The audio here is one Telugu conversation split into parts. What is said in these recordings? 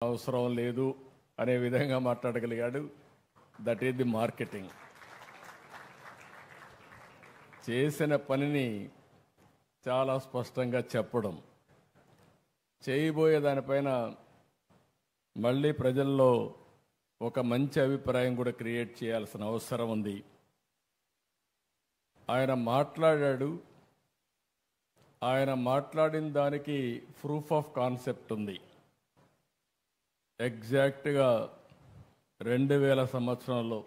అవసరం లేదు అనే విధంగా మాట్లాడగలిగాడు. That is the marketing. చేసిన పనిని చాలా స్పష్టంగా చెప్పడం, చేయబోయే దానిపైన మళ్ళీ ప్రజల్లో ఒక మంచి అభిప్రాయం కూడా క్రియేట్ చేయాల్సిన అవసరం ఉంది. ఆయన మాట్లాడాడు. ఆయన మాట్లాడిన దానికి ప్రూఫ్ ఆఫ్ కాన్సెప్ట్ ఉంది. ఎగ్జాక్ట్గా 2000 సంవత్సరంలో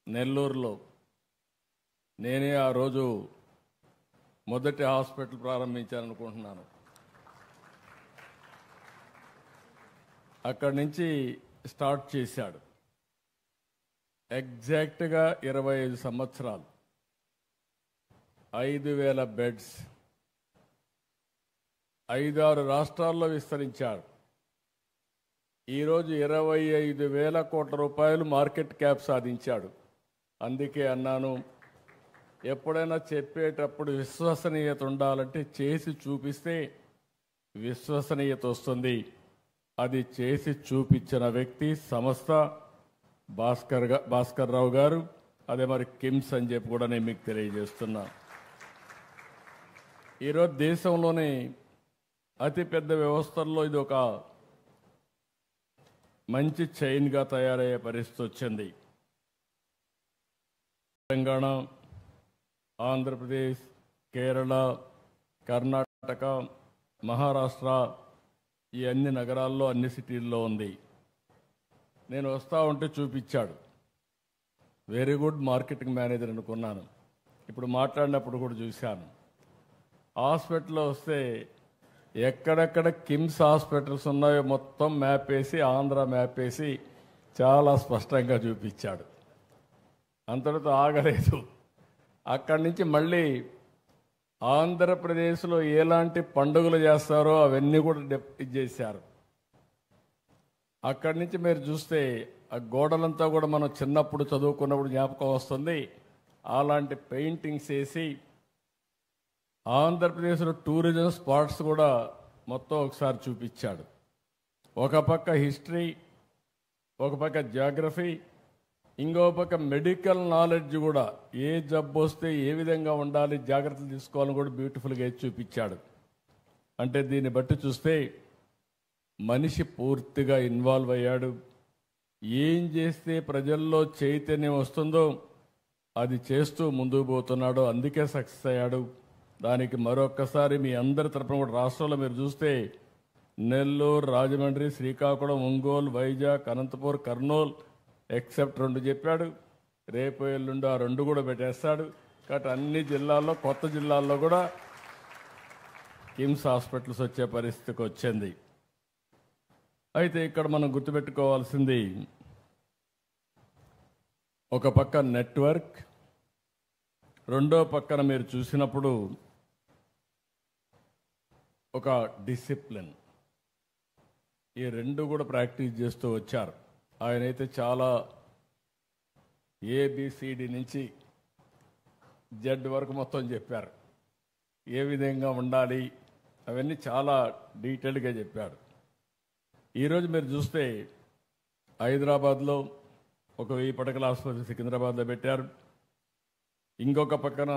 నెల్లూరులో నేనే ఆ రోజు మొదటి హాస్పిటల్ ప్రారంభించాలనుకుంటున్నాను. అక్కడి నుంచి స్టార్ట్ చేశాడు. ఎగ్జాక్ట్గా 25 సంవత్సరాలు, 5000 బెడ్స్, 5-6 రాష్ట్రాల్లో విస్తరించాడు. ఈరోజు 25,000 కోట్ల రూపాయలు మార్కెట్ క్యాప్ సాధించాడు. అందుకే అన్నాను, ఎప్పుడైనా చెప్పేటప్పుడు విశ్వసనీయత ఉండాలంటే చేసి చూపిస్తే విశ్వసనీయత వస్తుంది. అది చేసి చూపించిన వ్యక్తి సంస్థ భాస్కర్ రావు గారు. అదే మరి కిమ్స్ అని చెప్పి కూడా నేను మీకు తెలియజేస్తున్నా. ఈరోజు దేశంలోనే అతిపెద్ద వ్యవస్థల్లో ఇది ఒక మంచి చైన్గా తయారయ్యే పరిస్థితి వచ్చింది. తెలంగాణ, ఆంధ్రప్రదేశ్, కేరళ, కర్ణాటక, మహారాష్ట్ర ఈ అన్ని నగరాల్లో, అన్ని సిటీల్లో ఉంది. నేను వస్తూ ఉంటే చూపించాడు. వెరీ గుడ్ మార్కెటింగ్ మేనేజర్ అనుకున్నాను. ఇప్పుడు మాట్లాడినప్పుడు కూడా చూశాను. హాస్పిటల్లో వస్తే ఎక్కడెక్కడ కిమ్స్ హాస్పిటల్స్ ఉన్నాయో మొత్తం మ్యాప్ వేసి, ఆంధ్ర మ్యాప్ వేసి చాలా స్పష్టంగా చూపించాడు. అంతటితో ఆగలేదు. అక్కడి నుంచి మళ్ళీ ఆంధ్రప్రదేశ్లో ఎలాంటి పండుగలు చేస్తారో అవన్నీ కూడా చేశారు. అక్కడి నుంచి మీరు చూస్తే ఆ గోడలంతా కూడా మనం చిన్నప్పుడు చదువుకున్నప్పుడు జ్ఞాపకం వస్తుంది. అలాంటి పెయింటింగ్స్ వేసి ఆంధ్రప్రదేశ్లో టూరిజం స్పాట్స్ కూడా మొత్తం ఒకసారి చూపించాడు. ఒక పక్క హిస్టరీ, ఒక పక్క జియోగ్రఫీ, ఇంకో పక్క మెడికల్ నాలెడ్జ్ కూడా, ఏ జబ్బు వస్తే ఏ విధంగా ఉండాలి, జాగ్రత్తలు తీసుకోవాలని కూడా బ్యూటిఫుల్గా చూపించాడు. అంటే దీన్ని బట్టి చూస్తే మనిషి పూర్తిగా ఇన్వాల్వ్ అయ్యాడు. ఏం చేస్తే ప్రజల్లో చైతన్యం వస్తుందో అది చేస్తూ ముందుకు పోతున్నాడు. అందుకే సక్సెస్ అయ్యాడు. దానికి మరొక్కసారి మీ అందరి తరపున కూడా రాష్ట్రంలో మీరు చూస్తే నెల్లూరు, రాజమండ్రి, శ్రీకాకుళం, ఒంగోలు, వైజాగ్, అనంతపూర్, కర్నూలు ఎక్సెప్ట్ 2 చెప్పాడు. రేపు ఎల్లుండి ఆ 2 కూడా పెట్టేస్తాడు. కాబట్టి అన్ని జిల్లాల్లో, కొత్త జిల్లాల్లో కూడా కిమ్స్ హాస్పిటల్స్ వచ్చే పరిస్థితికి వచ్చింది. అయితే ఇక్కడ మనం గుర్తుపెట్టుకోవాల్సింది, ఒక పక్క నెట్వర్క్, రెండో పక్కన మీరు చూసినప్పుడు ఒక డిసిప్లిన్. ఈ 2 కూడా ప్రాక్టీస్ చేస్తూ వచ్చారు. ఆయనైతే చాలా ఏబిసిడి నుంచి జెడ్ వరకు మొత్తం చెప్పారు. ఏ విధంగా ఉండాలి అవన్నీ చాలా డీటెయిల్డ్గా చెప్పాడు. ఈరోజు మీరు చూస్తే హైదరాబాద్లో ఒక 1000 పడకల ఆసుపత్రి సికింద్రాబాద్లో పెట్టారు. ఇంకొక పక్కన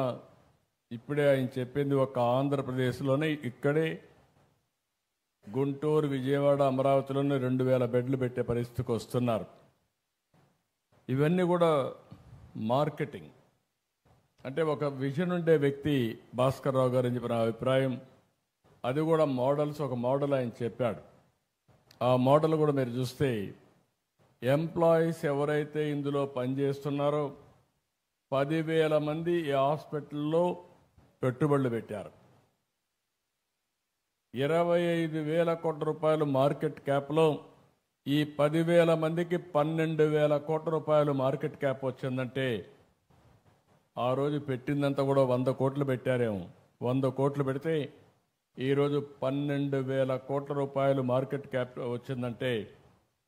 ఇప్పుడే ఆయన చెప్పింది ఒక ఆంధ్రప్రదేశ్లోనే ఇక్కడే గుంటూరు, విజయవాడ, అమరావతిలోనే 2000 బెడ్లు పెట్టే పరిస్థితికి వస్తున్నారు. ఇవన్నీ కూడా మార్కెటింగ్. అంటే ఒక విజన్ ఉండే వ్యక్తి భాస్కర్ రావు గారు అని చెప్పిన అభిప్రాయం. అది కూడా మోడల్స్, ఒక మోడల్ ఆయన చెప్పాడు. ఆ మోడల్ కూడా మీరు చూస్తే ఎంప్లాయీస్ ఎవరైతే ఇందులో పనిచేస్తున్నారో 10,000 మంది ఈ హాస్పిటల్లో పెట్టుబడులు పెట్టారు. 25,000 కోట్ల రూపాయలు మార్కెట్ క్యాప్లో ఈ 10,000 మందికి 12,000 కోట్ల రూపాయలు మార్కెట్ క్యాప్ వచ్చిందంటే ఆ రోజు పెట్టిందంతా కూడా 100 కోట్లు పెట్టారేమో. 100 కోట్లు పెడితే ఈరోజు 12,000 కోట్ల రూపాయలు మార్కెట్ క్యాప్ వచ్చిందంటే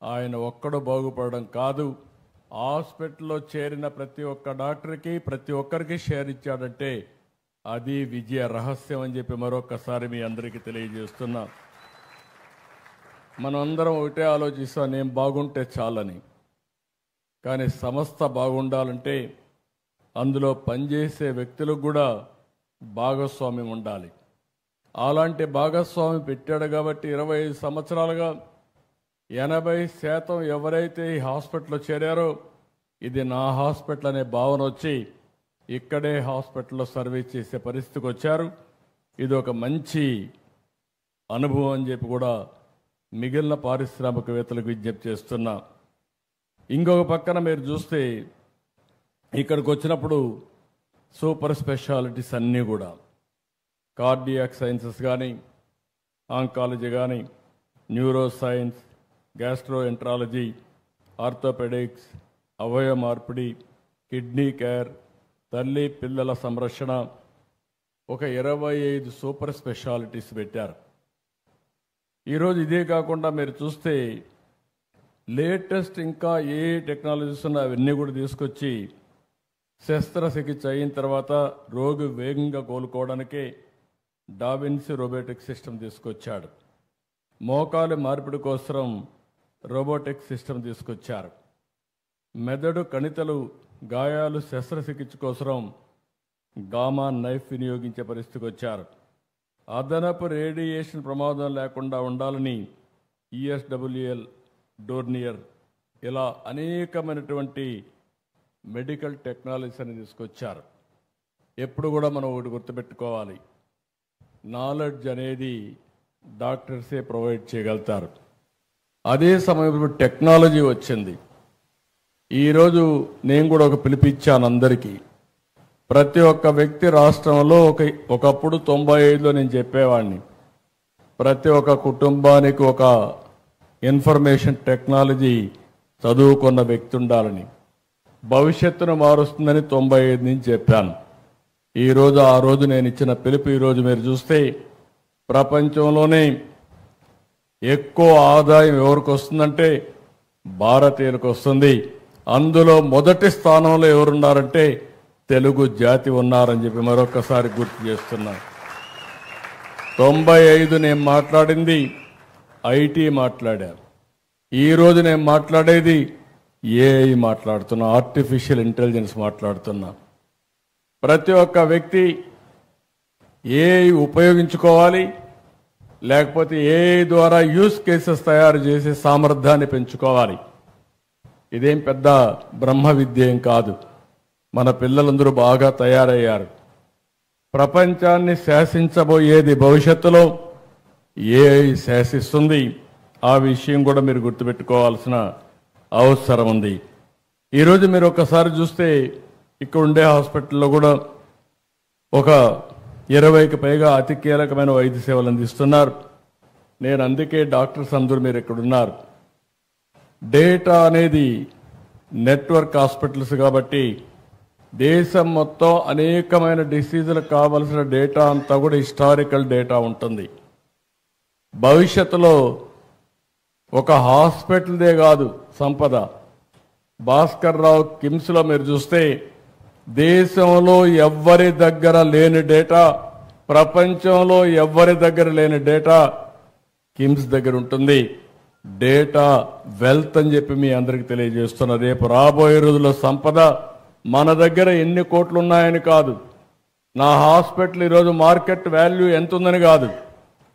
ఆయన ఒక్కడు బాగుపడడం కాదు, హాస్పిటల్లో చేరిన ప్రతి ఒక్క డాక్టర్కి, ప్రతి ఒక్కరికి షేర్ ఇచ్చాడంటే అది విజయ రహస్యం అని చెప్పి మరొకసారి మీ అందరికీ తెలియజేస్తున్నా. మనం అందరం ఒకటే ఆలోచిస్తాం, నేను బాగుంటే చాలని. కానీ సంస్థ బాగుండాలంటే అందులో పనిచేసే వ్యక్తులకు కూడా భాగస్వామ్యం ఉండాలి. అలాంటి భాగస్వామి పెట్టాడు కాబట్టి 25 సంవత్సరాలుగా 80% ఎవరైతే ఈ హాస్పిటల్లో చేరారో ఇది నా హాస్పిటల్ అనే భావన వచ్చి ఇక్కడే హాస్పిటల్లో సర్వీస్ చేసే పరిస్థితికి వచ్చారు. ఇది ఒక మంచి అనుభవం అని చెప్పి కూడా మిగిలిన పారిశ్రామికవేత్తలకు విజ్ఞప్తి చేస్తున్నా. ఇంకొక పక్కన మీరు చూస్తే ఇక్కడికి వచ్చినప్పుడు సూపర్ స్పెషాలిటీస్ అన్నీ కూడా కార్డియాక్ సైన్సెస్ కానీ, ఆంకాలజీ కానీ, న్యూరో సైన్స్, గ్యాస్ట్రోఎంట్రాలజీ, ఆర్థోపెడిక్స్, అవయవ మార్పిడి, కిడ్నీ కేర్, తల్లి పిల్లల సంరక్షణ, ఒక 25 సూపర్ స్పెషాలిటీస్ పెట్టారు. ఈరోజు ఇదే కాకుండా మీరు చూస్తే లేటెస్ట్ ఇంకా ఏ టెక్నాలజీస్ ఉన్నా అవన్నీ కూడా తీసుకొచ్చి శస్త్రచికిత్స అయిన తర్వాత రోగి వేగంగా కోలుకోవడానికే డావిన్సీ రోబోటిక్ సిస్టమ్ తీసుకొచ్చాడు. మోకాలు మార్పిడి కోసం రోబోటిక్ సిస్టమ్ తీసుకొచ్చారు. మెదడు కణితలు గాయాలు శస్త్రచికిత్స కోసం గామా నైఫ్ వినియోగించే పరిస్థితికి వచ్చారు. అదనపు రేడియేషన్ ప్రమాదం లేకుండా ఉండాలని ఈఎస్డబ్ల్యూఎల్ డోర్నియర్ ఇలా అనేకమైనటువంటి మెడికల్ టెక్నాలజీస్ అని తీసుకొచ్చారు. ఎప్పుడు కూడా మనం ఒకటి గుర్తుపెట్టుకోవాలి, నాలెడ్జ్ అనేది డాక్టర్సే ప్రొవైడ్ చేయగలుగుతారు. అదే సమయంలో టెక్నాలజీ వచ్చింది. ఈరోజు నేను కూడా ఒక పిలిపిచ్చాను అందరికీ. ప్రతి ఒక్క వ్యక్తి రాష్ట్రంలో ఒకప్పుడు 95లో నేను చెప్పేవాడిని, ప్రతి ఒక్క కుటుంబానికి ఒక ఇన్ఫర్మేషన్ టెక్నాలజీ చదువుకున్న వ్యక్తి ఉండాలని, భవిష్యత్తును మారుస్తుందని 95 నుంచి చెప్పాను. ఈరోజు ఆ రోజు నేను ఇచ్చిన పిలుపు ఈరోజు మీరు చూస్తే ప్రపంచంలోనే ఎక్కువ ఆదాయం ఎవరికి వస్తుందంటే భారతీయులకు వస్తుంది. అందులో మొదటి స్థానంలో ఎవరున్నారంటే తెలుగు జాతి ఉన్నారని చెప్పి మరొకసారి గుర్తు చేస్తున్నా. 95 నేను మాట్లాడింది ఐటీ మాట్లాడారు. ఈరోజు నేను మాట్లాడేది ఏఐ మాట్లాడుతున్నా, ఆర్టిఫిషియల్ ఇంటెలిజెన్స్ మాట్లాడుతున్నా. ప్రతి ఒక్క వ్యక్తి ఏఐ ఉపయోగించుకోవాలి, లేకపోతే ఏఐ ద్వారా యూస్ కేసెస్ తయారు చేసే సామర్థ్యాన్ని పెంచుకోవాలి. ఇదేం పెద్ద బ్రహ్మ విద్య ఏం కాదు. మన పిల్లలందరూ బాగా తయారయ్యారు. ప్రపంచాన్ని శాసించబోయేది భవిష్యత్తులో ఏఐ శాసిస్తుంది. ఆ విషయం కూడా మీరు గుర్తుపెట్టుకోవాల్సిన అవసరం ఉంది. ఈరోజు మీరు ఒకసారి చూస్తే ఇక్కడ ఉండే హాస్పిటల్లో కూడా ఒక 20కి పైగా అతి కీలకమైన వైద్య సేవలు అందిస్తున్నారు. నేను అందుకే డాక్టర్స్ అందరూ మీరు ఇక్కడ ఉన్నారు. డేటా అనేది నెట్వర్క్ హాస్పిటల్స్ కాబట్టి దేశం మొత్తం అనేకమైన డిసీజులకు కావలసిన డేటా అంతా కూడా హిస్టారికల్ డేటా ఉంటుంది. భవిష్యత్తులో ఒక హాస్పిటల్దే కాదు సంపద. భాస్కర్ రావు కిమ్స్లో మీరు చూస్తే దేశంలో ఎవ్వరి దగ్గర లేని డేటా, ప్రపంచంలో ఎవ్వరి దగ్గర లేని డేటా కిమ్స్ దగ్గర ఉంటుంది. డేటా వెల్త్ అని చెప్పి మీ అందరికి తెలియజేస్తున్నా. రేపు రాబోయే రోజుల్లో సంపద మన దగ్గర ఎన్ని కోట్లు ఉన్నాయని కాదు, నా హాస్పిటల్ ఈరోజు మార్కెట్ వాల్యూ ఎంత ఉందని కాదు,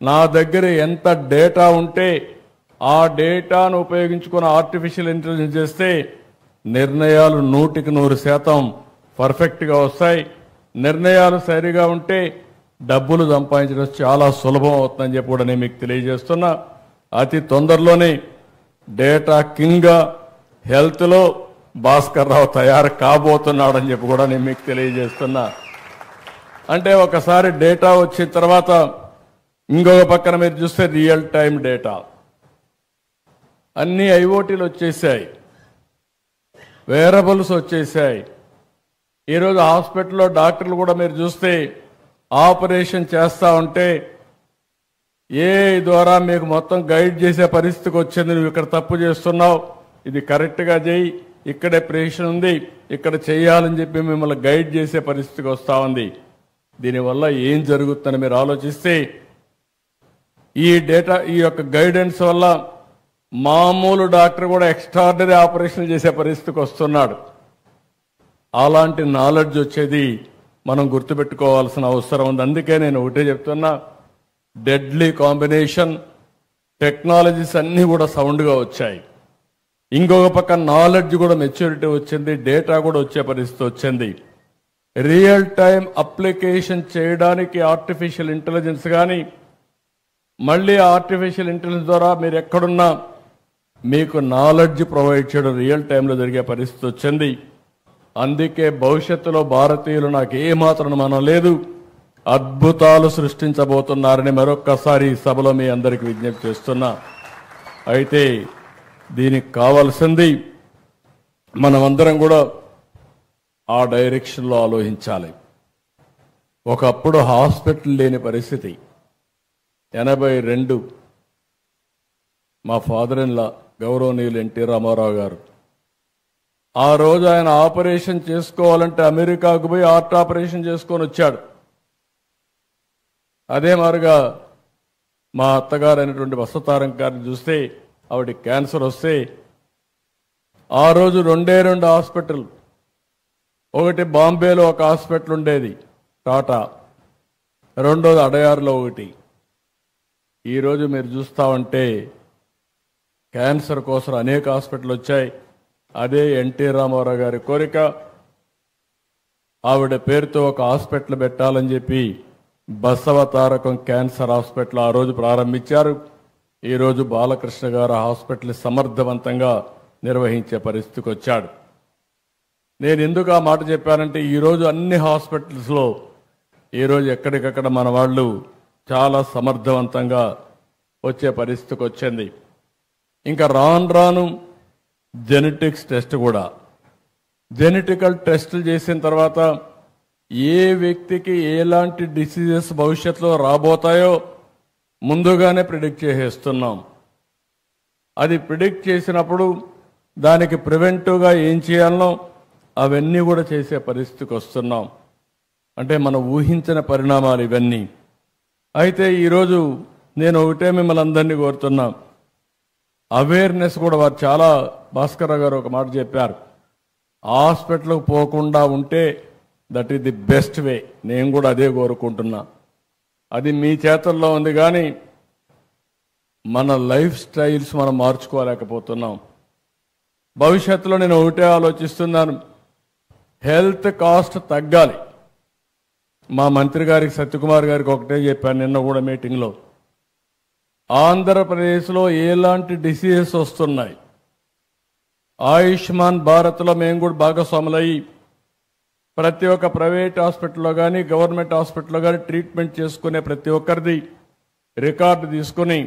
నా దగ్గర ఎంత డేటా ఉంటే ఆ డేటాను ఉపయోగించుకుని ఆర్టిఫిషియల్ ఇంటెలిజెన్స్ చేస్తే నిర్ణయాలు 100% పర్ఫెక్ట్గా వస్తాయి. నిర్ణయాలు సరిగా ఉంటే డబ్బులు సంపాదించడం చాలా సులభం అవుతుందని చెప్పి కూడా నేను మీకు తెలియజేస్తున్నా. అతి తొందరలోనే డేటా కింగ్గా హెల్త్లో భాస్కర్ రావు తయారు కాబోతున్నాడని చెప్పి కూడా నేను మీకు తెలియజేస్తున్నా. అంటే ఒకసారి డేటా వచ్చిన తర్వాత ఇంకొక పక్కన మీరు చూస్తే రియల్ టైం డేటా అన్ని ఐఓటీలు వచ్చేసాయి, వేరబుల్స్ వచ్చేసాయి. ఈరోజు హాస్పిటల్లో డాక్టర్లు కూడా మీరు చూస్తే ఆపరేషన్ చేస్తూ ఉంటే ఏఐ ద్వారా మీకు మొత్తం గైడ్ చేసే పరిస్థితికి వచ్చింది. నువ్వు ఇక్కడ తప్పు చేస్తున్నావు, ఇది కరెక్ట్గా చేయి, ఇక్కడే ప్రేషన్ ఉంది, ఇక్కడ చేయాలని చెప్పి మిమ్మల్ని గైడ్ చేసే పరిస్థితికి వస్తూ ఉంది. దీనివల్ల ఏం జరుగుతుందని మీరు ఆలోచిస్తే ఈ డేటా, ఈ యొక్క గైడెన్స్ వల్ల మామూలు డాక్టర్ కూడా ఎక్స్ట్రాడినరీ ఆపరేషన్లు చేసే పరిస్థితికి వస్తున్నాడు. అలాంటి నాలెడ్జ్ వచ్చేది మనం గుర్తుపెట్టుకోవాల్సిన అవసరం ఉంది. అందుకే నేను ఒకటే చెప్తున్నా, డెడ్లీ కాంబినేషన్ టెక్నాలజీస్ అన్నీ కూడా సౌండ్గా వచ్చాయి. ఇంకొక పక్క నాలెడ్జ్ కూడా మెచ్యూరిటీ వచ్చింది, డేటా కూడా వచ్చే పరిస్థితి వచ్చింది. రియల్ టైం అప్లికేషన్ చేయడానికి ఆర్టిఫిషియల్ ఇంటెలిజెన్స్ కానీ, మళ్ళీ ఆర్టిఫిషియల్ ఇంటెలిజెన్స్ ద్వారా మీరు ఎక్కడున్నా మీకు నాలెడ్జ్ ప్రొవైడ్ చేయడం రియల్ టైంలో జరిగే పరిస్థితి వచ్చింది. అందుకే భవిష్యత్తులో భారతీయులు నాకు ఏమాత్రం మనం లేదు, అద్భుతాలు సృష్టించబోతున్నారని మరొక్కసారి ఈ సభలో మీ అందరికీ విజ్ఞప్తి చేస్తున్నా. అయితే దీనికి కావాల్సింది మనమందరం కూడా ఆ డైరెక్షన్లో ఆలోచించాలి. ఒకప్పుడు హాస్పిటల్ లేని పరిస్థితి. 82 మా ఫాదర్ ఇన్ లా గౌరవనీయులు ఎన్టీ రామారావు గారు, ఆ రోజు ఆయన ఆపరేషన్ చేసుకోవాలంటే అమెరికాకు పోయి హార్ట్ ఆపరేషన్ చేసుకొని వచ్చాడు. అదే మారుగా మా అత్తగారు అయినటువంటి వసతారం గారిని చూస్తే ఆవిడ క్యాన్సర్ వస్తే ఆ రోజు 2 హాస్పిటల్, ఒకటి బాంబేలో ఒక హాస్పిటల్ ఉండేది టాటా, రెండోది అడయారులో ఒకటి. ఈరోజు మీరు చూస్తా ఉంటే క్యాన్సర్ కోసం అనేక హాస్పిటల్ వచ్చాయి. అదే ఎన్టీ రామారావు గారి కోరిక. ఆవిడ పేరుతో ఒక హాస్పిటల్ పెట్టాలని చెప్పి బసవ తారకం క్యాన్సర్ హాస్పిటల్ ఆ రోజు ప్రారంభించారు. ఈరోజు బాలకృష్ణ గారు హాస్పిటల్ సమర్థవంతంగా నిర్వహించే పరిస్థితికి వచ్చాడు. నేను ఎందుకు ఆ మాట చెప్పానంటే ఈరోజు అన్ని హాస్పిటల్స్లో ఈరోజు ఎక్కడికక్కడ మన వాళ్ళు చాలా సమర్థవంతంగా వచ్చే పరిస్థితికి వచ్చింది. ఇంకా రాను రాను జెనెటిక్స్ టెస్ట్ కూడా, జెనెటికల్ టెస్టులు చేసిన తర్వాత ఏ వ్యక్తికి ఎలాంటి డిసీజెస్ భవిష్యత్తులో రాబోతాయో ముందుగానే ప్రిడిక్ట్ చేసేస్తున్నాం. అది ప్రిడిక్ట్ చేసినప్పుడు దానికి ప్రివెంటివ్గా ఏం చేయాలనో అవన్నీ కూడా చేసే పరిస్థితికి వస్తున్నాం. అంటే మనం ఊహించిన పరిణామాలు ఇవన్నీ. అయితే ఈరోజు నేను ఒకటే మిమ్మల్ని అందరినీ కోరుతున్నా, అవేర్నెస్ కూడా వారు చాలా, భాస్కర్ గారు ఒక మాట చెప్పారు, హాస్పిటల్కి పోకుండా ఉంటే that is the best way. నేను కూడా అదే కోరుకుంటున్నా. అది మీ చేతుల్లో ఉంది, కానీ మన లైఫ్ స్టైల్స్ మనం మార్చుకోలేకపోతున్నాం. భవిష్యత్తులో నేను ఒకటే ఆలోచిస్తున్నాను, హెల్త్ కాస్ట్ తగ్గాలి. మా మంత్రి గారికి సత్యకుమార్ గారికి ఒకటే చెప్పాను నిన్న కూడా మీటింగ్లో, ఆంధ్రప్రదేశ్లో ఎలాంటి డిసీజెస్ వస్తున్నాయి, ఆయుష్మాన్ భారత్లో మేము కూడా భాగస్వాములయ్యి ప్రతి ఒక్క ప్రైవేట్ హాస్పిటల్లో కానీ గవర్నమెంట్ హాస్పిటల్లో కానీ ట్రీట్మెంట్ చేసుకునే ప్రతి ఒక్కరిది రికార్డు తీసుకుని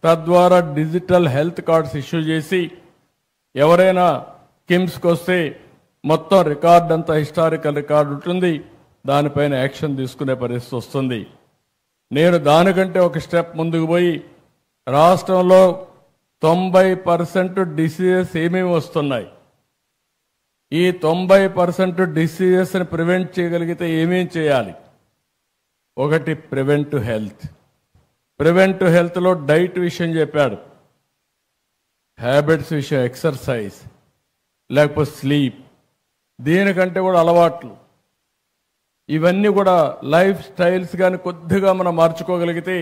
తద్వారా డిజిటల్ హెల్త్ కార్డ్స్ ఇష్యూ చేసి ఎవరైనా కిమ్స్కి వస్తే మొత్తం రికార్డ్ అంతా హిస్టారికల్ రికార్డు ఉంటుంది, దానిపైన యాక్షన్ తీసుకునే పరిస్థితి వస్తుంది. నేను దానికంటే ఒక స్టెప్ ముందుకు పోయి రాష్ట్రంలో 90% డిసీజెస్ ఏమేమి వస్తున్నాయి, ఈ 90% డిసీజెస్ని ప్రివెంట్ చేయగలిగితే ఏమేం చేయాలి. ఒకటి ప్రివెంటివ్ హెల్త్. ప్రివెంటివ్ హెల్త్లో డైట్ విషయం చెప్పాడు, హ్యాబిట్స్ విషయం, ఎక్సర్సైజ్, లేకపోతే స్లీప్, దీనికంటే కూడా అలవాట్లు, ఇవన్నీ కూడా లైఫ్ స్టైల్స్ కానీ కొద్దిగా మనం మార్చుకోగలిగితే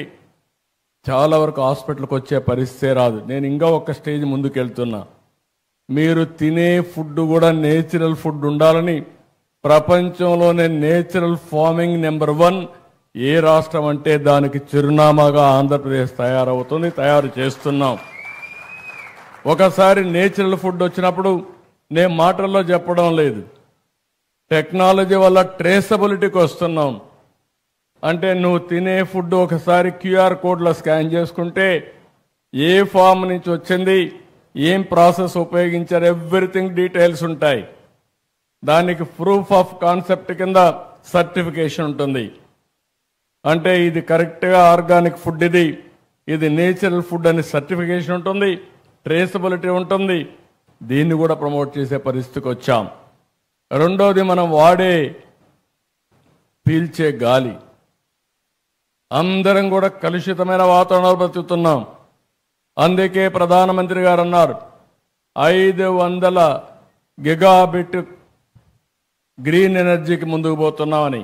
చాలా వరకు హాస్పిటల్కి వచ్చే పరిస్థితే రాదు. నేను ఇంకా ఒక స్టేజ్ ముందుకు వెళ్తున్నా. మీరు తినే ఫుడ్ కూడా నేచురల్ ఫుడ్ ఉండాలని ప్రపంచంలోనే నేచురల్ ఫార్మింగ్ నెంబర్ 1 ఏ రాష్ట్రం అంటే దానికి చిరునామాగా ఆంధ్రప్రదేశ్ తయారవుతుంది, తయారు చేస్తున్నాం. ఒకసారి నేచురల్ ఫుడ్ వచ్చినప్పుడు నేను మాటల్లో చెప్పడం లేదు, టెక్నాలజీ వల్ల ట్రేసబిలిటీకి వస్తున్నాం. అంటే నువ్వు తినే ఫుడ్ ఒకసారి క్యూఆర్ కోడ్లో స్కాన్ చేసుకుంటే ఏ ఫామ్ నుంచి వచ్చింది, ఏం ప్రాసెస్ ఉపయోగించారు, ఎవ్రీథింగ్ డీటెయిల్స్ ఉంటాయి. దానికి ప్రూఫ్ ఆఫ్ కాన్సెప్ట్ కింద సర్టిఫికేషన్ ఉంటుంది. అంటే ఇది కరెక్ట్గా ఆర్గానిక్ ఫుడ్, ఇది నేచురల్ ఫుడ్ అని సర్టిఫికేషన్ ఉంటుంది, ట్రేసబిలిటీ ఉంటుంది. దీన్ని కూడా ప్రమోట్ చేసే పరిస్థితికి వచ్చాం. రెండోది, మనం వాడే పీల్చే గాలి, అందరం కూడా కలుషితమైన వాతావరణంలో బ్రతుకుతున్నాం. అందుకే ప్రధానమంత్రి గారు అన్నారు 500 గిగాబిట్ గ్రీన్ ఎనర్జీకి ముందుకు పోతున్నామని.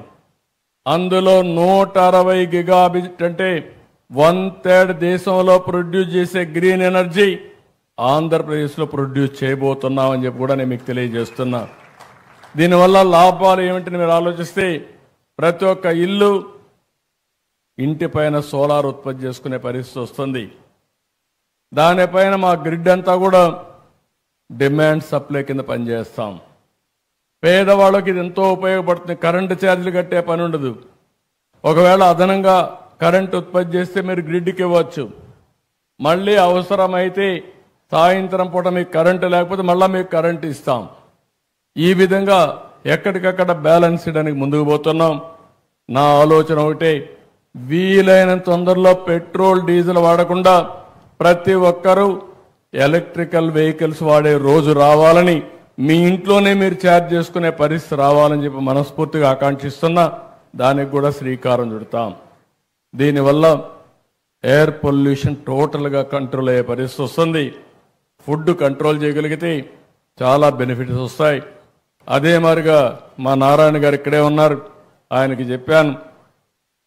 అందులో 160 గిగాబిట్ అంటే 1/3 దేశంలో ప్రొడ్యూస్ చేసే గ్రీన్ ఎనర్జీ ఆంధ్రప్రదేశ్లో ప్రొడ్యూస్ చేయబోతున్నామని చెప్పి కూడా నేను మీకు తెలియజేస్తున్నా. దీనివల్ల లాభాలు ఏమిటని మీరు ఆలోచిస్తే ప్రతి ఒక్క ఇల్లు ఇంటిపైన సోలార్ ఉత్పత్తి చేసుకునే పరిస్థితి వస్తుంది. దానిపైన మా గ్రిడ్ అంతా కూడా డిమాండ్ సప్లై కింద పనిచేస్తాం. పేదవాళ్ళకి ఇది ఎంతో ఉపయోగపడుతుంది. కరెంటు ఛార్జీలు కట్టే పని ఉండదు. ఒకవేళ అదనంగా కరెంటు ఉత్పత్తి చేస్తే మీరు గ్రిడ్కి ఇవ్వచ్చు. మళ్ళీ అవసరమైతే సాయంత్రం పూట మీకు కరెంటు లేకపోతే మళ్ళీ మీకు కరెంటు ఇస్తాం. ఈ విధంగా ఎక్కడికక్కడ బ్యాలెన్స్ చేయడానికి ముందుకు పోతున్నాం. నా ఆలోచన ఒకటే, వీలైనంత తొందరలో పెట్రోల్ డీజిల్ వాడకుండా ప్రతి ఒక్కరూ ఎలక్ట్రికల్ వెహికల్స్ వాడే రోజు రావాలని, మీ ఇంట్లోనే మీరు ఛార్జ్ చేసుకునే పరిస్థితి రావాలని చెప్పి మనస్ఫూర్తిగా ఆకాంక్షిస్తున్నా. దానికి కూడా శ్రీకారం చుడతాం. దీనివల్ల ఎయిర్ పొల్యూషన్ టోటల్గా కంట్రోల్ అయ్యే పరిస్థితి వస్తుంది. ఫుడ్ కంట్రోల్ చేయగలిగితే చాలా బెనిఫిట్స్ వస్తాయి. అదే మాదిరిగా మా నారాయణ గారు ఇక్కడే ఉన్నారు. ఆయనకి చెప్పాను,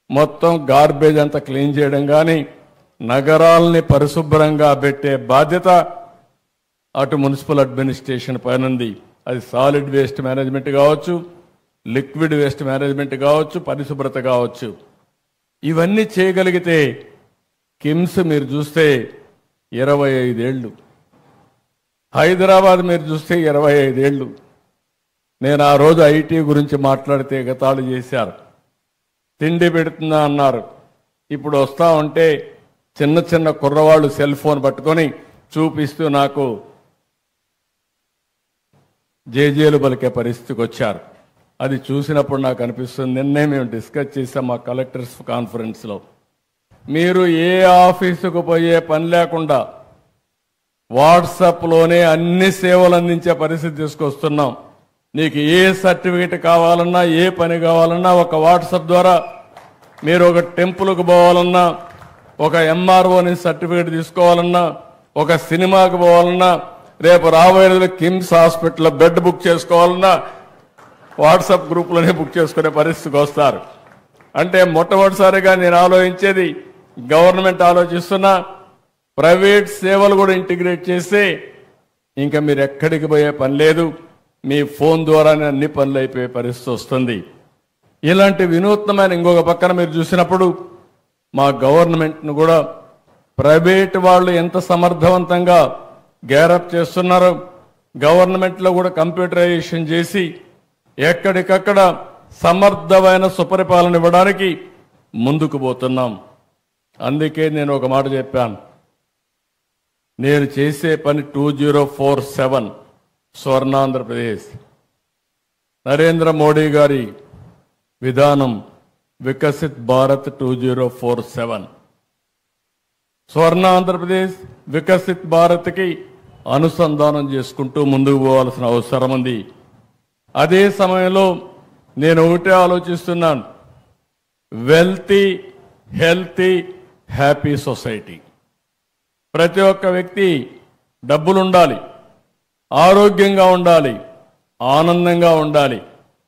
మొత్తం గార్బేజ్ అంతా క్లీన్ చేయడం కానీ నగరాల్ని పరిశుభ్రంగా పెట్టే బాధ్యత అటు మున్సిపల్ అడ్మినిస్ట్రేషన్ పైన ఉంది. అది సాలిడ్ వేస్ట్ మేనేజ్మెంట్ కావచ్చు, లిక్విడ్ వేస్ట్ మేనేజ్మెంట్ కావచ్చు, పరిశుభ్రత కావచ్చు. ఇవన్నీ చేయగలిగితే కిమ్స్ మీరు చూస్తే 25 ఏళ్ళు, హైదరాబాద్ మీరు చూస్తే 25 ఏళ్ళు. నేను ఆ రోజు ఐటీ గురించి మాట్లాడితే గతాళు చేశారు. తిండి పెడుతుందా అన్నారు. ఇప్పుడు వస్తా ఉంటే చిన్న చిన్న కుర్రవాళ్ళు సెల్ ఫోన్ పట్టుకొని చూపిస్తూ నాకు జేజేలు పలికే పరిస్థితికి వచ్చారు. అది చూసినప్పుడు నాకు అనిపిస్తుంది, నిన్నే మేము డిస్కస్ చేసాం మా కలెక్టర్స్ కాన్ఫరెన్స్లో, మీరు ఏ ఆఫీసుకు పోయే పని లేకుండా వాట్సాప్లోనే అన్ని సేవలు అందించే పరిస్థితి తీసుకొస్తున్నాం. నీకు ఏ సర్టిఫికేట్ కావాలన్నా, ఏ పని కావాలన్నా ఒక వాట్సాప్ ద్వారా, మీరు ఒక టెంపుల్కి పోవాలన్నా, ఒక ఎంఆర్ఓని సర్టిఫికేట్ తీసుకోవాలన్నా, ఒక సినిమాకి పోవాలన్నా, రేపు రాబోయే కిమ్స్ హాస్పిటల్లో బెడ్ బుక్ చేసుకోవాలన్నా వాట్సాప్ గ్రూప్లోనే బుక్ చేసుకునే పరిస్థితికి వస్తారు. అంటే మొట్టమొదటిసారిగా నేను ఆలోచించేది, గవర్నమెంట్ ఆలోచిస్తున్నా, ప్రైవేట్ సేవలు కూడా ఇంటిగ్రేట్ చేస్తే ఇంకా మీరు ఎక్కడికి పోయే పని లేదు, మీ ఫోన్ ద్వారానే అన్ని పనులు అయిపోయే పరిస్థితి వస్తుంది. ఇలాంటి వినూత్నమైన ఇంకొక పక్కన మీరు చూసినప్పుడు మా గవర్నమెంట్ను కూడా ప్రైవేట్ వాళ్ళు ఎంత సమర్థవంతంగా గ్యారప్ చేస్తున్నారో, గవర్నమెంట్లో కూడా కంప్యూటరైజేషన్ చేసి ఎక్కడికక్కడ సమర్థమైన సుపరిపాలన ఇవ్వడానికి ముందుకు పోతున్నాం. అందుకే నేను ఒక మాట చెప్పాను, నేను చేసే పని 2047 స్వర్ణాంధ్రప్రదేశ్. నరేంద్ర మోడీ గారి విధానం వికసిత్ భారత్ 2047. స్వర్ణాంధ్రప్రదేశ్ వికసిత్ భారత్కి అనుసంధానం చేసుకుంటూ ముందుకు పోవాల్సిన అవసరం ఉంది. అదే సమయంలో నేను ఒకటే ఆలోచిస్తున్నాను, వెల్తీ, హెల్తీ, హ్యాపీ సొసైటీ. ప్రతి ఒక్క వ్యక్తి డబ్బులు ఉండాలి, ఆరోగ్యంగా ఉండాలి, ఆనందంగా ఉండాలి.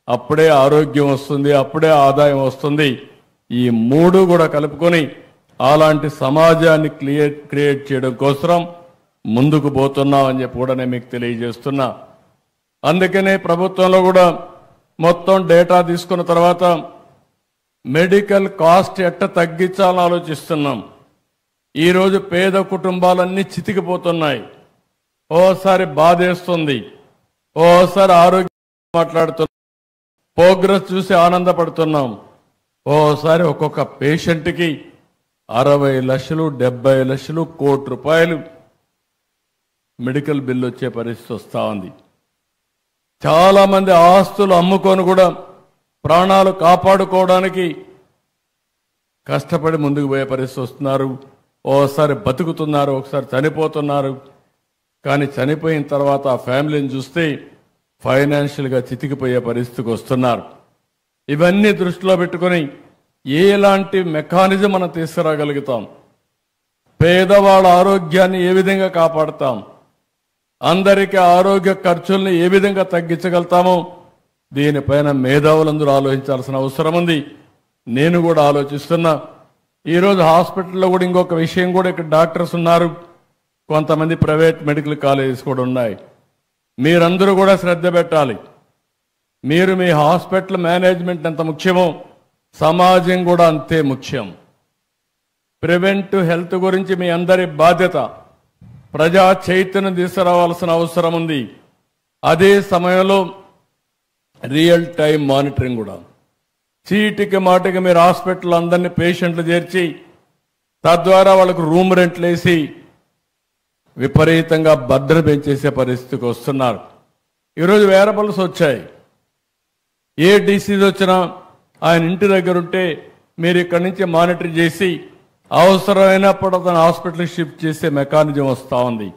అప్పుడే ఆరోగ్యం వస్తుంది, అప్పుడే ఆదాయం వస్తుంది. ఈ మూడు కూడా కలుపుకొని అలాంటి సమాజాన్ని క్రియేట్ చేయడం కోసం ముందుకు పోతున్నామని చెప్పి కూడా నేను మీకు తెలియజేస్తున్నా. అందుకనే ప్రభుత్వంలో కూడా మొత్తం డేటా తీసుకున్న తర్వాత మెడికల్ కాస్ట్ ఎట్ట తగ్గించాలని ఆలోచిస్తున్నాం. ఈరోజు పేద కుటుంబాలన్నీ చితికిపోతున్నాయి. ఓసారి బాధేస్తుంది, ఓసారి ఆరోగ్యం మాట్లాడుతున్నాం, ప్రోగ్రెస్ చూసి ఆనందపడుతున్నాం. ఓసారి ఒక్కొక్క పేషెంట్కి 60 లక్షలు, 70 లక్షలు, ₹1,00,00,000 మెడికల్ బిల్లు వచ్చే పరిస్థితి వస్తూ ఉంది. చాలా మంది ఆస్తులు అమ్ముకొని కూడా ప్రాణాలు కాపాడుకోవడానికి కష్టపడి ముందుకు పోయే పరిస్థితి వస్తున్నారు. ఓసారి బతుకుతున్నారు, ఒకసారి చనిపోతున్నారు. కానీ చనిపోయిన తర్వాత ఆ ఫ్యామిలీని చూస్తే ఫైనాన్షియల్గా చితికిపోయే పరిస్థితికి వస్తున్నారు. ఇవన్నీ దృష్టిలో పెట్టుకొని ఎలాంటి మెకానిజం మనం తీసుకురాగలుగుతాం? పేదవాళ్ళ ఆరోగ్యాన్ని ఏ విధంగా కాపాడతాం, అందరికీ ఆరోగ్య ఖర్చుల్ని ఏ విధంగా తగ్గించగలుగుతామో దీనిపైన మేధావులందరూ ఆలోచించాల్సిన అవసరం ఉంది. నేను కూడా ఆలోచిస్తున్నా. ఈరోజు హాస్పిటల్లో కూడా ఇంకొక విషయం కూడా, ఇక్కడ డాక్టర్స్ ఉన్నారు, కొంతమంది ప్రైవేట్ మెడికల్ కాలేజెస్ కూడా ఉన్నాయి. మీరందరూ కూడా శ్రద్ధ పెట్టాలి. మీరు మీ హాస్పిటల్ మేనేజ్మెంట్ ఎంత ముఖ్యమో సమాజం కూడా అంతే ముఖ్యం. ప్రివెంటివ్ హెల్త్ గురించి మీ అందరి బాధ్యత. ప్రజా చైతన్యం తీసుకురావాల్సిన అవసరం ఉంది. అదే సమయంలో రియల్ టైం మానిటరింగ్ కూడా. చీటికి మాటికి మీరు హాస్పిటల్ అందరినీ పేషెంట్లు చేర్చి తద్వారా వాళ్ళకు రూమ్ రెంట్లు వేసి విపరీతంగా భద్ర పెంచేసే పరిస్థితికి వస్తున్నారు. ఈరోజు వేరబుల్స్ వచ్చాయి. ఏ డిసీజ్ వచ్చినా ఆయన ఇంటి దగ్గర ఉంటే మీరు ఇక్కడి నుంచి మానిటర్ చేసి అవసరమైనప్పుడు అతను హాస్పిటల్కి షిఫ్ట్ చేసే మెకానిజం వస్తూ ఉంది.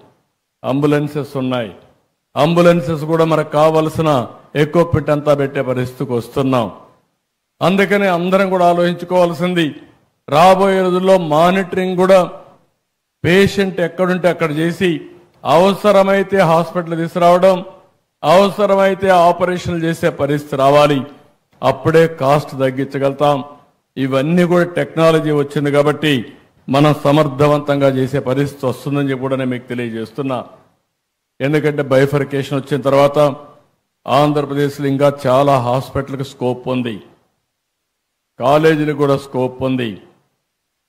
అంబులెన్సెస్ ఉన్నాయి. అంబులెన్సెస్ కూడా మనకు కావలసిన ఎక్విప్మెంట్ అంతా పెట్టే పరిస్థితికి వస్తున్నాం. అందుకని అందరం కూడా ఆలోచించుకోవాల్సింది, రాబోయే రోజుల్లో మానిటరింగ్ కూడా పేషెంట్ ఎక్కడుంటే అక్కడ చేసి అవసరమైతే హాస్పిటల్ తీసుకురావడం, అవసరమైతే ఆపరేషన్లు చేసే పరిస్థితి రావాలి. అప్పుడే కాస్ట్ తగ్గించగలుగుతాం. ఇవన్నీ కూడా టెక్నాలజీ వచ్చింది కాబట్టి మనం సమర్థవంతంగా చేసే పరిస్థితి వస్తుందని చెప్పి కూడా నేను మీకు తెలియజేస్తున్నా. ఎందుకంటే బైఫర్కేషన్ వచ్చిన తర్వాత ఆంధ్రప్రదేశ్లో ఇంకా చాలా హాస్పిటల్కి స్కోప్ ఉంది, కాలేజీలకు కూడా స్కోప్ ఉంది.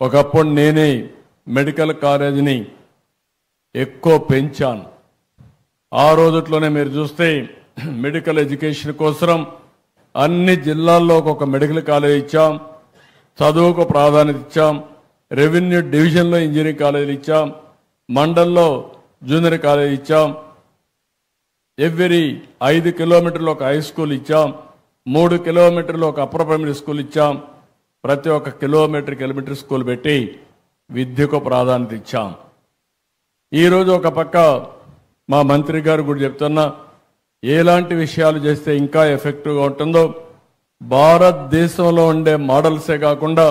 ఒకప్పుడు నేనే మెడికల్ కాలేజీని ఎక్కువ పెంచాను. ఆ రోజుట్లోనే మీరు చూస్తే మెడికల్ ఎడ్యుకేషన్ కోసం అన్ని జిల్లాల్లో ఒక మెడికల్ కాలేజ్ ఇచ్చాం, చదువుకు ప్రాధాన్యత ఇచ్చాం, రెవెన్యూ డివిజన్లో ఇంజనీరింగ్ కాలేజీలు ఇచ్చాం, మండల్లో జూనియర్ కాలేజ్ ఇచ్చాం, ఎవ్రీ 5 కిలోమీటర్లు ఒక హై స్కూల్ ఇచ్చాం, 3 కిలోమీటర్లు ఒక అప్పర్ ప్రైమరీ స్కూల్ ఇచ్చాం. ప్రతి ఒక్క కిలోమీటర్ స్కూల్ పెట్టి విద్యకు ప్రాధాన్యత ఇచ్చాం. ఈరోజు ఒక పక్క మా మంత్రి గారు కూడా చెప్తున్నా, ఎలాంటి విషయాలు చేస్తే ఇంకా ఎఫెక్టివ్గా ఉంటుందో, భారతదేశంలో ఉండే మోడల్సే కాకుండా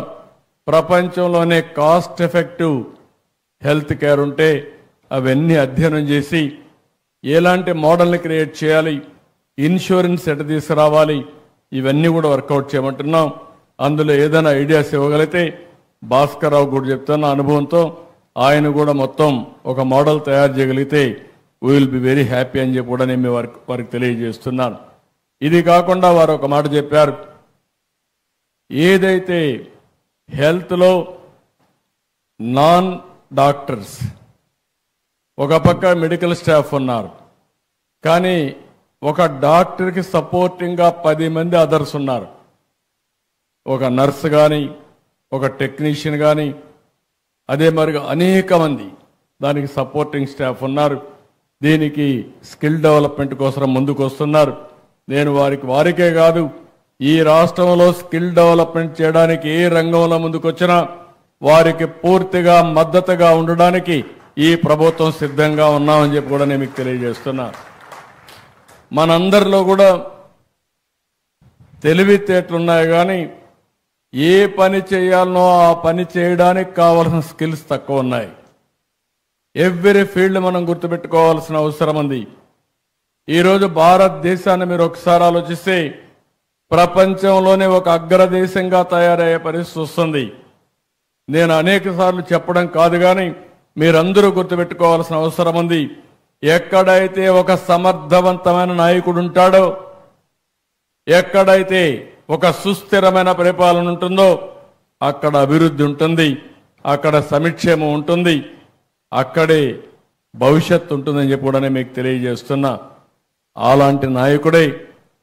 ప్రపంచంలోనే కాస్ట్ ఎఫెక్టివ్ హెల్త్ కేర్ ఉంటే అవన్నీ అధ్యయనం చేసి ఎలాంటి మోడల్ని క్రియేట్ చేయాలి, ఇన్సూరెన్స్ ఎట తీసుకురావాలి, ఇవన్నీ కూడా వర్కౌట్ చేయమంటున్నాం. అందులో ఏదైనా ఐడియాస్ ఇవ్వగలిగితే భాస్కర్రావు కూడా చెప్తున్న అనుభవంతో ఆయన కూడా మొత్తం ఒక మోడల్ తయారు చేయగలిగితే we will be very happy అని చెప్పి కూడా నేను వారికి తెలియజేస్తున్నాను. ఇది కాకుండా వారు ఒక మాట చెప్పారు, ఏదైతే హెల్త్లో నాన్ డాక్టర్స్ ఒక పక్క మెడికల్ స్టాఫ్ ఉన్నారు, కానీ ఒక డాక్టర్కి సపోర్టింగ్గా 10 మంది అదర్స్ ఉన్నారు. ఒక నర్స్ కానీ, ఒక టెక్నీషియన్ కానీ, అదే మరిగా అనేక మంది దానికి సపోర్టింగ్ స్టాఫ్ ఉన్నారు. దీనికి స్కిల్ డెవలప్మెంట్ కోసం ముందుకు వస్తున్నారు. నేను వారికే కాదు, ఈ రాష్ట్రంలో స్కిల్ డెవలప్మెంట్ చేయడానికి ఏ రంగంలో ముందుకు వచ్చినా వారికి పూర్తిగా మద్దతుగా ఉండడానికి ఈ ప్రభుత్వం సిద్ధంగా ఉన్నామని చెప్పి కూడా నేను మీకు తెలియజేస్తున్నా. మనందరిలో కూడా తెలివితేటలున్నాయి, కానీ ఏ పని చేయాలనో ఆ పని చేయడానికి కావాల్సిన స్కిల్స్ తక్కువ ఉన్నాయి. ఎవ్రీ ఫీల్డ్ మనం గుర్తుపెట్టుకోవాల్సిన అవసరం ఉంది. ఈరోజు భారతదేశాన్ని మీరు ఒకసారి ఆలోచిస్తే ప్రపంచంలోనే ఒక అగ్రదేశంగా తయారయ్యే పరిస్థితి వస్తుంది. నేను అనేక సార్లు చెప్పడం కాదు, కానీ మీరందరూ గుర్తుపెట్టుకోవాల్సిన అవసరం ఉంది. ఎక్కడైతే ఒక సమర్థవంతమైన నాయకుడు ఉంటాడో, ఎక్కడైతే ఒక సుస్థిరమైన పరిపాలన ఉంటుందో అక్కడ అభివృద్ధి ఉంటుంది, అక్కడ సంక్షేమం ఉంటుంది, అక్కడే భవిష్యత్తు ఉంటుందని చెప్పి కూడా మీకు తెలియజేస్తున్నా. అలాంటి నాయకుడే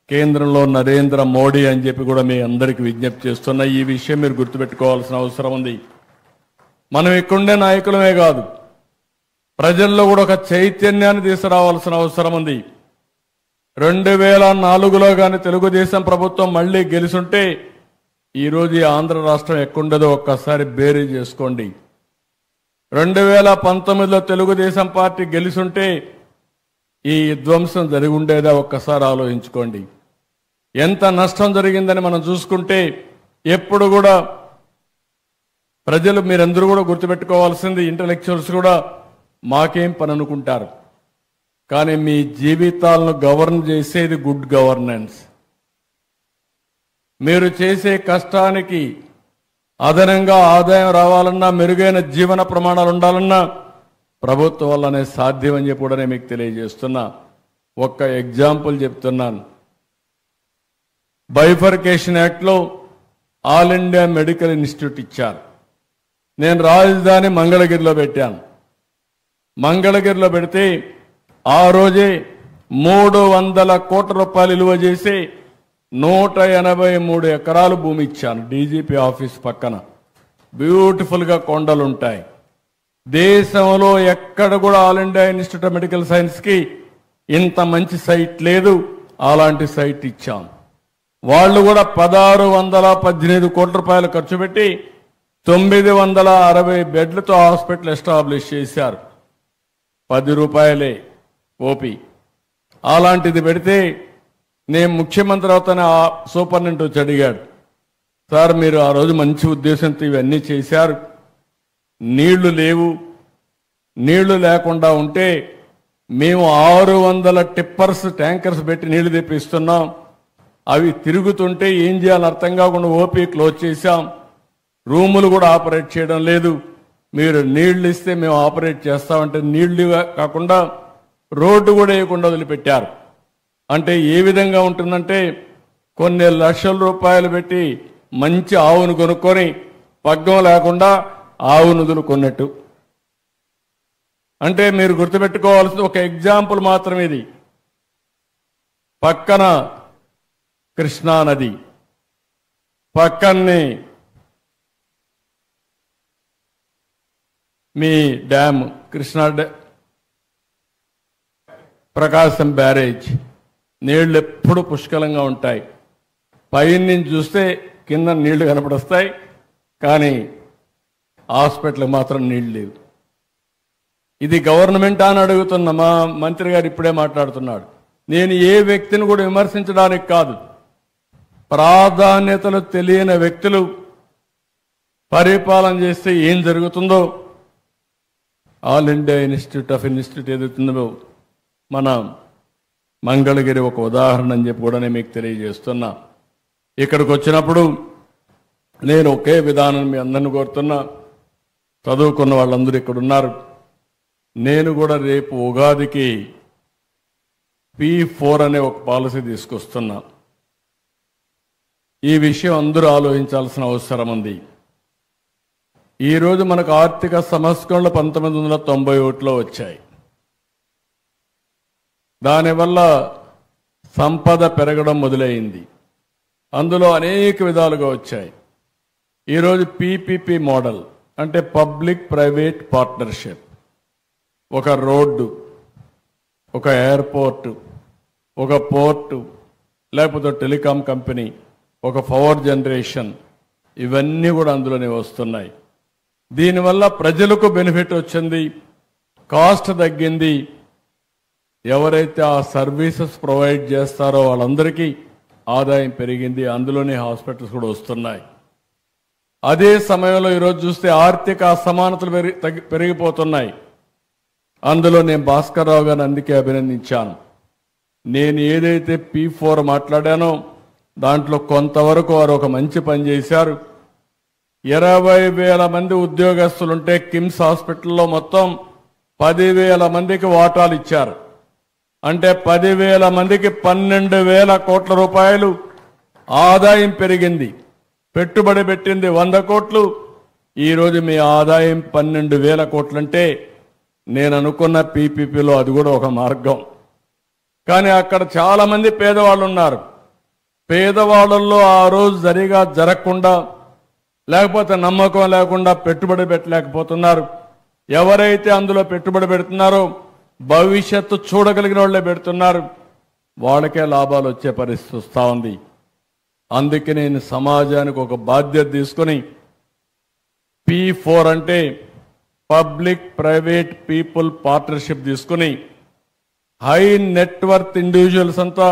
కేంద్రంలో నరేంద్ర మోడీ అని చెప్పి కూడా మీ అందరికీ విజ్ఞప్తి చేస్తున్నా. ఈ విషయం మీరు గుర్తుపెట్టుకోవాల్సిన అవసరం ఉంది. మనం ఇక్కడుండే నాయకులమే కాదు, ప్రజల్లో కూడా ఒక చైతన్యాన్ని తీసుకురావాల్సిన అవసరం ఉంది. 2004లో కానీ తెలుగుదేశం ప్రభుత్వం మళ్ళీ గెలుచుంటే ఈరోజు ఈ ఆంధ్ర రాష్ట్రం ఎక్కడుండదో ఒక్కసారి బేరీ చేసుకోండి. 2019లో తెలుగుదేశం పార్టీ గెలుచుంటే ఈ విధ్వంసం జరిగి ఉండేదా ఒక్కసారి ఆలోచించుకోండి. ఎంత నష్టం జరిగిందని మనం చూసుకుంటే ఎప్పుడు కూడా ప్రజలు మీరందరూ కూడా గుర్తుపెట్టుకోవాల్సింది, ఇంటలెక్చువల్స్ కూడా మాకేం పని అనుకుంటారు, కానీ మీ జీవితాలను గవర్న్ చేసేది గుడ్ గవర్నెన్స్. మీరు చేసే కష్టానికి అదనంగా ఆదాయం రావాలన్నా, మెరుగైన జీవన ప్రమాణాలు ఉండాలన్నా ప్రభుత్వం వల్లనే సాధ్యం అని చెప్పి కూడా నేను మీకు తెలియజేస్తున్నా. ఒక్క ఎగ్జాంపుల్ చెప్తున్నాను. బైఫర్కేషన్ యాక్ట్లో ఆల్ ఇండియా మెడికల్ ఇన్స్టిట్యూట్ ఇచ్చారు. నేను రాజధాని మంగళగిరిలో పెట్టాను. మంగళగిరిలో పెడితే ఆ రోజే 300 కోట్ల రూపాయలు విలువ చేసి 183 ఎకరాలు భూమి ఇచ్చాను. డీజీపీ ఆఫీస్ పక్కన బ్యూటిఫుల్గా కొండలు ఉంటాయి. దేశంలో ఎక్కడ కూడా all India institute of medical సైన్స్కి ఇంత మంచి సైట్ లేదు. అలాంటి సైట్ ఇచ్చాం. వాళ్ళు కూడా 1618 కోట్ల రూపాయలు ఖర్చు పెట్టి 960 బెడ్లతో హాస్పిటల్ ఎస్టాబ్లిష్ చేశారు. 10 రూపాయలే ఓపీ. అలాంటిది పెడితే నేను ముఖ్యమంత్రి అవుతానే ఆ సూపరింటెండెంట్ వచ్చి అడిగాడు, సార్ మీరు ఆ రోజు మంచి ఉద్దేశంతో ఇవన్నీ చేశారు, నీళ్లు లేవు, నీళ్లు లేకుండా ఉంటే మేము 600 టిప్పర్స్ ట్యాంకర్స్ పెట్టి నీళ్లు తెప్పిస్తున్నాం, అవి తిరుగుతుంటే ఏం చేయాలని అర్థం కాకుండా ఓపీ క్లోజ్ చేశాం, రూములు కూడా ఆపరేట్ చేయడం లేదు, మీరు నీళ్లు ఇస్తే మేము ఆపరేట్ చేస్తామంటే నీళ్లు కాకుండా రోడ్డు కూడా వేయకుండా వదిలిపెట్టారు. అంటే ఏ విధంగా ఉంటుందంటే కొన్ని లక్షల రూపాయలు పెట్టి మంచి ఆవును కొనుక్కొని పగ్గం లేకుండా ఆవును వదులుకున్నట్టు. అంటే మీరు గుర్తుపెట్టుకోవాల్సిన ఒక ఎగ్జాంపుల్ మాత్రమే ఇది. పక్కన కృష్ణా నది, పక్కనే మీ డ్యామ్ కృష్ణా ప్రకాశం బ్యారేజ్, నీళ్లు ఎప్పుడు పుష్కలంగా ఉంటాయి. పైనుంచి చూస్తే కింద నీళ్లు కనపడొస్తాయి, కానీ హాస్పిటల్కి మాత్రం నీళ్లు లేవు. ఇది గవర్నమెంట్ అని అడుగుతున్న మా మంత్రి గారు ఇప్పుడే మాట్లాడుతున్నాడు. నేను ఏ వ్యక్తిని కూడా విమర్శించడానికి కాదు, ప్రాధాన్యతలు తెలియని వ్యక్తులు పరిపాలన చేస్తే ఏం జరుగుతుందో ఆల్ ఇండియా ఇన్స్టిట్యూట్ ఏదైతుందో మన మంగళగిరి ఒక ఉదాహరణ అని చెప్పి కూడా నేను మీకు తెలియజేస్తున్నా. ఇక్కడికి వచ్చినప్పుడు నేను ఒకే విధానం మీ అందరిని కోరుతున్నా. చదువుకున్న వాళ్ళందరూ ఇక్కడ ఉన్నారు. నేను కూడా రేపు ఉగాదికి P4 అనే ఒక పాలసీ తీసుకొస్తున్నా. ఈ విషయం అందరూ ఆలోచించాల్సిన అవసరం ఉంది. ఈరోజు మనకు ఆర్థిక సంస్కరణలు 1991లో వచ్చాయి. దానివల్ల సంపద పెరగడం మొదలైంది. అందులో అనేక విధాలుగా వచ్చాయి. ఈరోజు PPP మోడల్ అంటే పబ్లిక్ ప్రైవేట్ పార్ట్నర్షిప్. ఒక రోడ్డు, ఒక ఎయిర్పోర్టు, ఒక పోర్టు, లేకపోతే టెలికాం కంపెనీ, ఒక పవర్ జనరేషన్, ఇవన్నీ కూడా అందులోనే వస్తున్నాయి. దీనివల్ల ప్రజలకు బెనిఫిట్ వచ్చింది, కాస్ట్ తగ్గింది. ఎవరైతే ఆ సర్వీసెస్ ప్రొవైడ్ చేస్తారో వాళ్ళందరికీ ఆదాయం పెరిగింది. అందులోనే హాస్పిటల్స్ కూడా వస్తున్నాయి. అదే సమయంలో ఈరోజు చూస్తే ఆర్థిక అసమానతలు పెరిగిపోతున్నాయి. అందులో నేను భాస్కర్ రావు గారిని అందుకే అభినందించాను. నేను ఏదైతే P4 మాట్లాడానో దాంట్లో కొంతవరకు వారు ఒక మంచి పని చేశారు. 20,000 మంది ఉద్యోగస్తులుంటే కిమ్స్ హాస్పిటల్లో మొత్తం 10,000 మందికి వాటాలు ఇచ్చారు. అంటే 10,000 మందికి 12,000 కోట్ల రూపాయలు ఆదాయం పెరిగింది. పెట్టుబడి పెట్టింది 100 కోట్లు. ఈరోజు మీ ఆదాయం 12,000 కోట్లంటే నేను అనుకున్న PPPలో అది కూడా ఒక మార్గం. కానీ అక్కడ చాలా మంది పేదవాళ్ళు ఉన్నారు. పేదవాళ్ళల్లో ఆ రోజు జరగకుండా, లేకపోతే నమ్మకం లేకుండా పెట్టుబడి పెట్టలేకపోతున్నారు. ఎవరైతే అందులో పెట్టుబడి పెడుతున్నారో భవిష్యత్తు చూడగలిగిన వాళ్ళే పెడుతున్నారు. వాళ్ళకే లాభాలు వచ్చే పరిస్థితి వస్తూ ఉంది. అందుకే నేను సమాజానికి ఒక బాధ్యత తీసుకొని P4 అంటే పబ్లిక్ ప్రైవేట్ పీపుల్ పార్ట్నర్షిప్ తీసుకుని హై నెట్వర్త్ ఇండివిజువల్స్ అంతా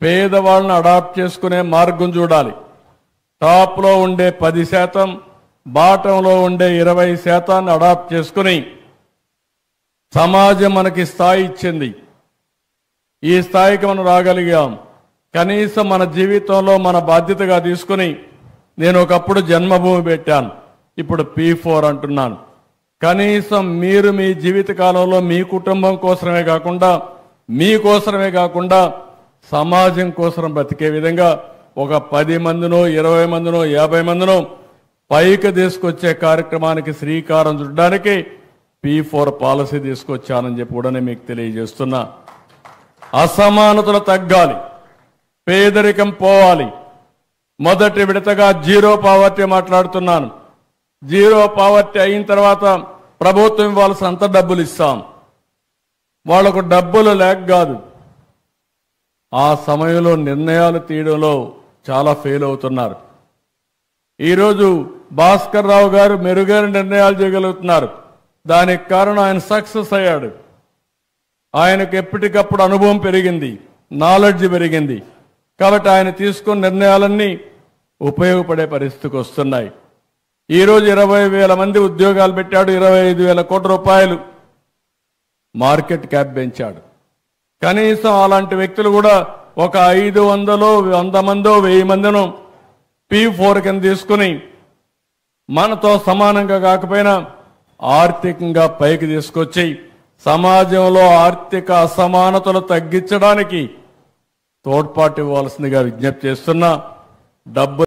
పేదవాళ్ళని అడాప్ట్ చేసుకునే మార్గం చూడాలి. టాప్లో ఉండే 10%, బాటంలో ఉండే 20% అడాప్ట్ చేసుకుని సమాజం మనకి స్థాయి ఇచ్చింది. ఈ స్థాయికి మనం రాగలిగాం. కనీసం మన జీవితంలో మన బాధ్యతగా తీసుకుని నేను ఒకప్పుడు జన్మభూమి పెట్టాను, ఇప్పుడు P4 అంటున్నాను. కనీసం మీరు మీ జీవిత కాలంలో మీ కుటుంబం కోసమే కాకుండా మీకోసమే కాకుండా సమాజం కోసం బతికే విధంగా ఒక 10 మందినో 20 మందినో 50 మందినో పైకి తీసుకొచ్చే కార్యక్రమానికి శ్రీకారం చుట్టడానికి P4 పాలసీ తీసుకొచ్చానని చెప్పి కూడా నేను మీకు తెలియజేస్తున్నా. అసమానతలు తగ్గాలి, పేదరికం పోవాలి. మొదటి విడతగా జీరో పావర్టీ మాట్లాడుతున్నాను. జీరో పావర్టీ అయిన తర్వాత ప్రభుత్వం ఇవ్వాల్సినంత డబ్బులు ఇస్తాం. వాళ్లకు డబ్బులు లేక కాదు, ఆ సమయంలో నిర్ణయాలు తీయడంలో చాలా ఫెయిల్ అవుతున్నారు. ఈరోజు భాస్కర్ రావు గారు మెరుగైన నిర్ణయాలు చేయగలుగుతున్నారు. దానికి కారణం ఆయన సక్సెస్ అయ్యాడు. ఆయనకు ఎప్పటికప్పుడు అనుభవం పెరిగింది, నాలెడ్జ్ పెరిగింది. కాబట్టి ఆయన తీసుకున్న నిర్ణయాలన్నీ ఉపయోగపడే పరిస్థితికి వస్తున్నాయి. ఈరోజు 20,000 మంది ఉద్యోగాలు పెట్టాడు, 25,000 కోట్ల రూపాయలు మార్కెట్ క్యాప్ పెంచాడు. కనీసం అలాంటి వ్యక్తులు కూడా ఒక 500, 100 మందో 1000 మందినో P4 కింద తీసుకుని మనతో సమానంగా కాకపోయినా ఆర్థికంగా పైకి తీసుకొచ్చి సమాజంలో ఆర్థిక అసమానతలు తగ్గించడానికి తోడ్పాటు ఇవ్వాల్సిందిగా విజ్ఞప్తి చేస్తున్నా. డబ్బు